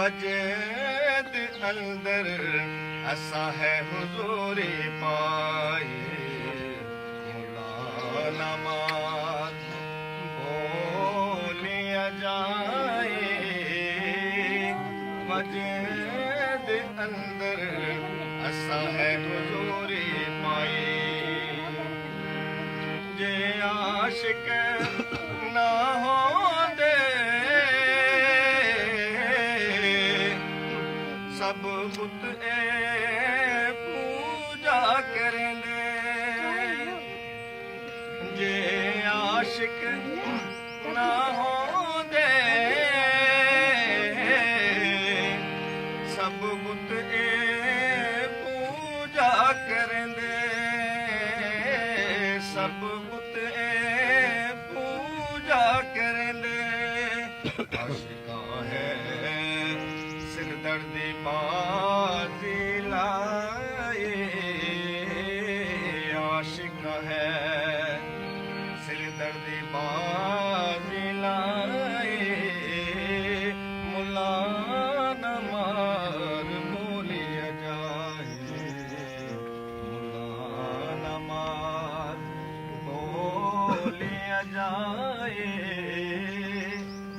वजद अंदर असा है हुजूरी पाए मुला नमाज बोलिया जाए वजद अंदर असा है हुजूरी पाए जे आशिक ना हो सब बुत पूजा करेंदे जे आशिक ना होंदे सब बुत पूजा करेंदे सब बुत पूजा करेंदे आशिका है सिरदर्दी बाजी लाए आशिक है सिरदर्दी बाजी लाए मुला नमाज बोलिया जाए मुला नमाज बोलिया जाए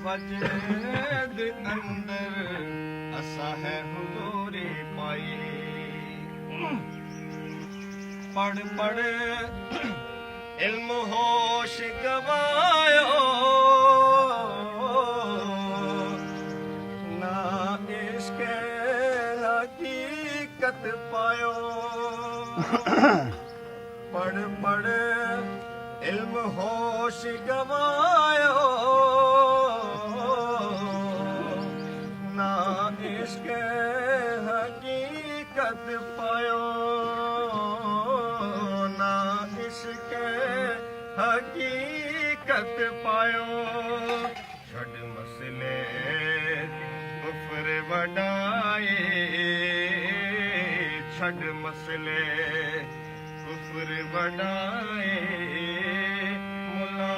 वजद अंदर असा है हुजूरी पाई पढ़ पढ़ इल्म होश गवायो ना इश्क हकीकत पायो पढ़ पढ़ इल्म होश गवायो ना इश्क हकीकत पायो ना इश्क हकीकत पायो छड़ मसले कुफ्र वडाए छड़ मसले कुफ्र वडाए मुला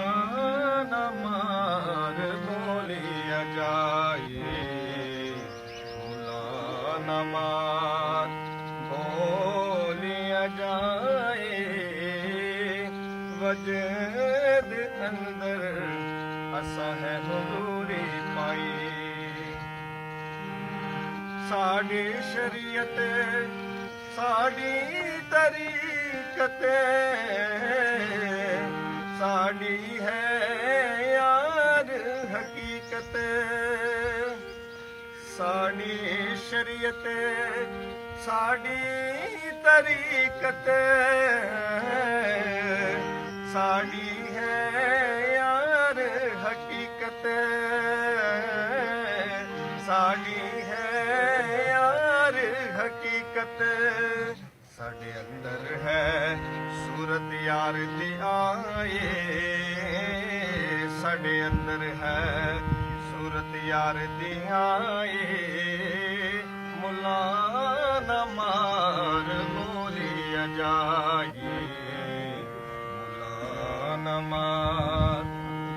नमाज बोलिया जाए नमाज बोलिया जाए वजद अंदर असा है हुजूरी पाई साड़ी शरीयत साड़ी तरीकत साड़ी है यार हकीकत साड़ी शरीयत साड़ी तरीकत साड़ी है यार हकीकत साड़ी है यार हकीकत साढ़े अंदर है सूरत यार दी आए साढ़े अंदर है सूरत यार दी आए मुला नमाज बोलिया जाए मुला नमाज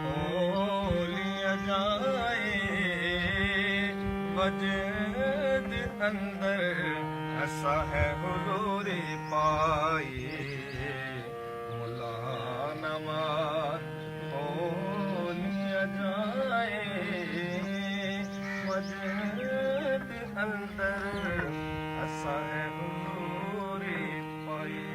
बोलिया जाए वजद अंदर ऐसा है हुजूरी पाए मुला नमाज बोलिया जाए वजद अंदर ऐसा है हुजूरी पाए।